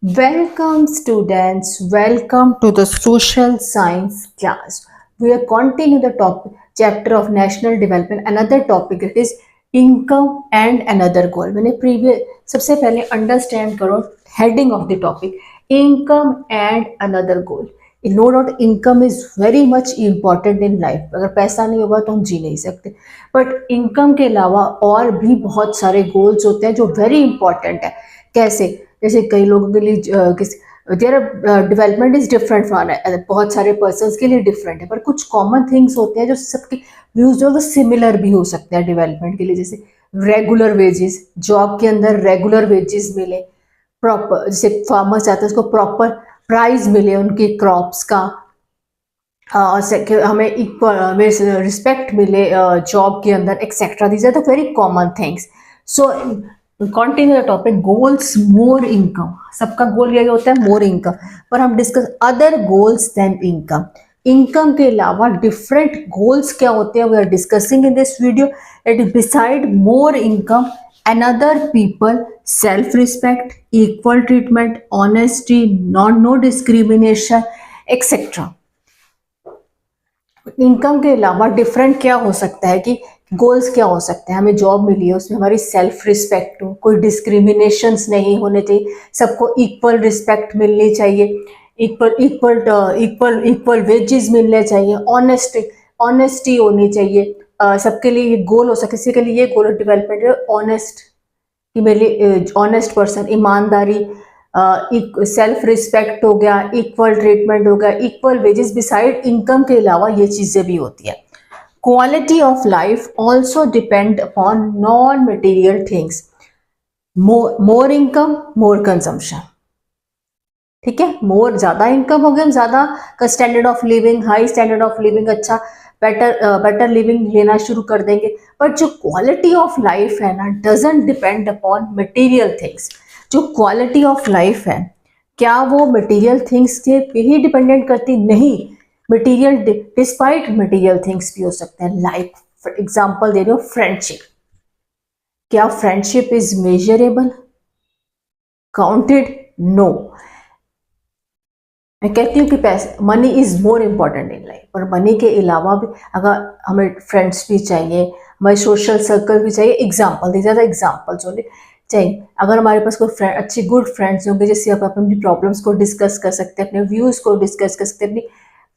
Welcome students, welcome to the social science class. We are continuing the topic chapter of national development. Another topic it is income and another goal. मैंने previous सबसे पहले understand करो heading of the topic income and another goal. No doubt income is very much important in life. अगर पैसा नहीं होगा तो हम जी नहीं सकते. But income के अलावा और भी बहुत सारे goals होते हैं जो very important है. कैसे? जैसे कई लोगों के लिए their development is different for बहुत सारे पर्सन के लिए डिफरेंट है, पर कुछ कॉमन थिंग्स होते हैं जो सबके व्यूज जो है सिमिलर भी हो सकते हैं डेवलपमेंट के लिए। जैसे रेगुलर वेजेस, जॉब के अंदर रेगुलर वेजेस मिले, प्रॉपर जैसे फार्मर चाहते हैं उसको प्रॉपर प्राइस मिले उनके क्रॉप्स का, और हमें इक्वल रिस्पेक्ट मिले जॉब के अंदर etcetera. These are the very common things. So continue the topic goals more income. सबका गोल यही होता है मोर इनकम, पर हम discuss other goals then income. Income के अलावा डिफरेंट गोल्स क्या होते हैं we are discussing in this video. It beside more income another people self respect, equal treatment, honesty, no discrimination, etc. Income के अलावा different क्या हो सकता है कि गोल्स क्या हो सकते हैं। हमें जॉब मिली है, उसमें हमारी सेल्फ रिस्पेक्ट हो, कोई डिस्क्रिमिनेशंस नहीं होने चाहिए, सबको इक्वल रिस्पेक्ट मिलनी चाहिए, equal equal equal equal wages मिलने चाहिए, ऑनेस्टी होनी चाहिए। सबके लिए ये गोल हो सकता है। किसी के लिए ये गोल डेवलपमेंट है ऑनेस्ट, कि मेरे ऑनेस्ट पर्सन, ईमानदारी, सेल्फ रिस्पेक्ट हो गया, इक्वल ट्रीटमेंट हो गया, इक्वल वेजेस। बिसाइड इनकम के अलावा ये चीजें भी होती है। Quality of life also depend upon non material things. More income more consumption, ठीक है। मोर ज्यादा इनकम हो गया, हम ज्यादा का standard of living, high standard of living, अच्छा बेटर लिविंग लेना शुरू कर देंगे। बट जो क्वालिटी ऑफ लाइफ है ना doesn't depend upon material things. जो क्वालिटी ऑफ लाइफ है क्या वो मटेरियल थिंग्स के पे ही डिपेंडेंट करती नहीं। मटेरियल डिस्पाइट मटेरियल थिंग्स भी हो सकते हैं। लाइक फॉर एग्जांपल दे रही हूँ फ्रेंडशिप। क्या friendship is measurable, counted? No. मैं कहती हूँ कि पैसे, money is more important in life, और मनी के अलावा भी अगर हमें फ्रेंड्स भी चाहिए, हमारे सोशल सर्कल भी चाहिए। एग्जाम्पल दीजिए, ज़्यादा एग्जाम्पल्स होंगे चाहिए। अगर हमारे पास कोई फ्रेंड, अच्छी गुड फ्रेंड्स होंगे जिससे आप अपनी प्रॉब्लम्स को डिस्कस कर सकते हैं, अपने व्यूज़ को डिस्कस कर सकते हैं, अपनी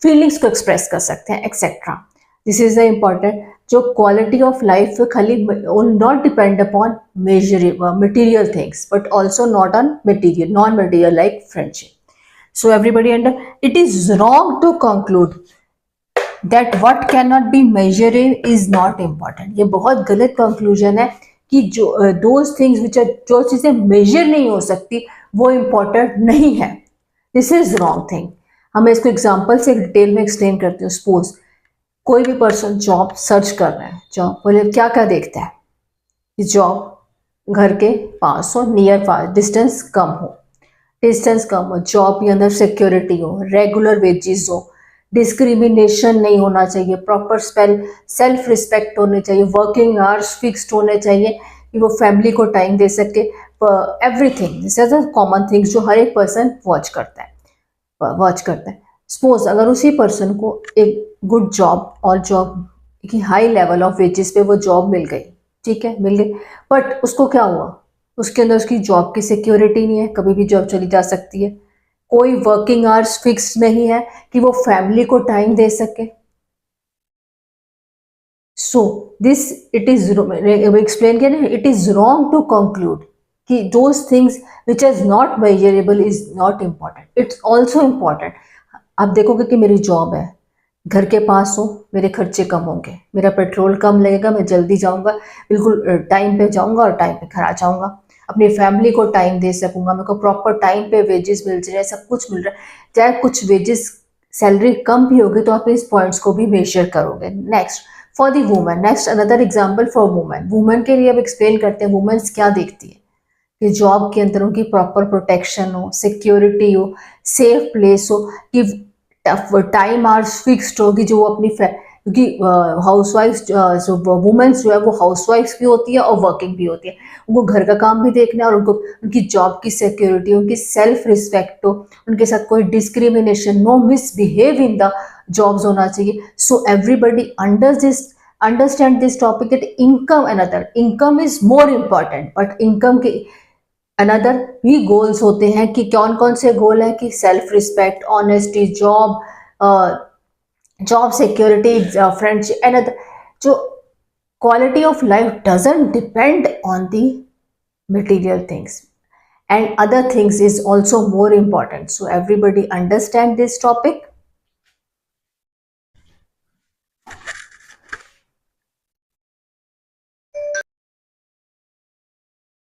फीलिंग्स को एक्सप्रेस कर सकते हैं, etcetera. This is the important. जो क्वालिटी ऑफ लाइफ खाली not depend upon material things, but also not on material, non material like friendship. So everybody under, it is wrong to conclude that what cannot be measured is not important. ये बहुत गलत conclusion है कि जो those things which are, जो चीजें major नहीं हो सकती वो इम्पोर्टेंट नहीं है। This is wrong thing. हमें इसको एग्जाम्पल से डिटेल में एक्सप्लेन करती हूँ। सपोज कोई भी पर्सन जॉब सर्च कर रहा है, जॉब बोले क्या क्या देखता है कि जॉब घर के पास हो, नियर पास, डिस्टेंस कम हो, जॉब के अंदर सिक्योरिटी हो, रेगुलर वेजेस हो, डिस्क्रिमिनेशन नहीं होना चाहिए, प्रॉपर सेल्फ रिस्पेक्ट होने चाहिए, वर्किंग आवर्स फिक्स्ड होने चाहिए कि वो फैमिली को टाइम दे सके, everything this is the common things जो हर एक पर्सन वॉच करता है। सपोज अगर उसी पर्सन को एक गुड जॉब और जॉब की हाई लेवल ऑफ वेजेस पे वो जॉब मिल गई, ठीक है, मिल गई, बट उसको क्या हुआ, उसके अंदर उसकी जॉब की सिक्योरिटी नहीं है, कभी भी जॉब चली जा सकती है, कोई वर्किंग आवर्स फिक्स नहीं है कि वो फैमिली को टाइम दे सके। So this it is explain किया ना, it is wrong to conclude कि those things which is not measurable is not important, it's also important. आप देखोगे कि मेरी जॉब है, घर के पास हो, मेरे खर्चे कम होंगे, मेरा पेट्रोल कम लगेगा, मैं जल्दी जाऊंगा, बिल्कुल टाइम पे जाऊंगा और टाइम पे घर आ जाऊंगा, अपनी फैमिली को टाइम दे सकूंगा, मेरे को प्रॉपर टाइम पे वेजेस मिल रहे हैं, सब कुछ मिल रहा है। चाहे कुछ वेजेस सैलरी कम भी होगी तो आप इस पॉइंट्स को भी मेजर करोगे। Next for the women, next another example for women. Women के लिए अब एक्सप्लेन करते हैं वुमेन्स क्या देखती है कि जॉब के अंदर उनकी प्रॉपर प्रोटेक्शन हो, सिक्योरिटी हो, सेफ प्लेस हो, कि टाइम आवर्स फिक्स्ड होगी, जो वो अपनी क्योंकि हाउसवाइफ जो वुमेन्स जो है वो हाउसवाइफ्स भी होती है और वर्किंग भी होती है, उनको घर का काम भी देखना है और उनको उनकी जॉब की सिक्योरिटी, उनकी सेल्फ रिस्पेक्ट हो, उनके साथ कोई discrimination, no misbehave in the jobs होना चाहिए. So everybody understand this topic that income another, income is more important, but income के अनदर भी गोल्स होते हैं कि कौन कौन से गोल है कि self respect, honesty, job security, friendship and जो quality of life doesn't depend on the material things, and other things is also more important. So everybody understand this topic.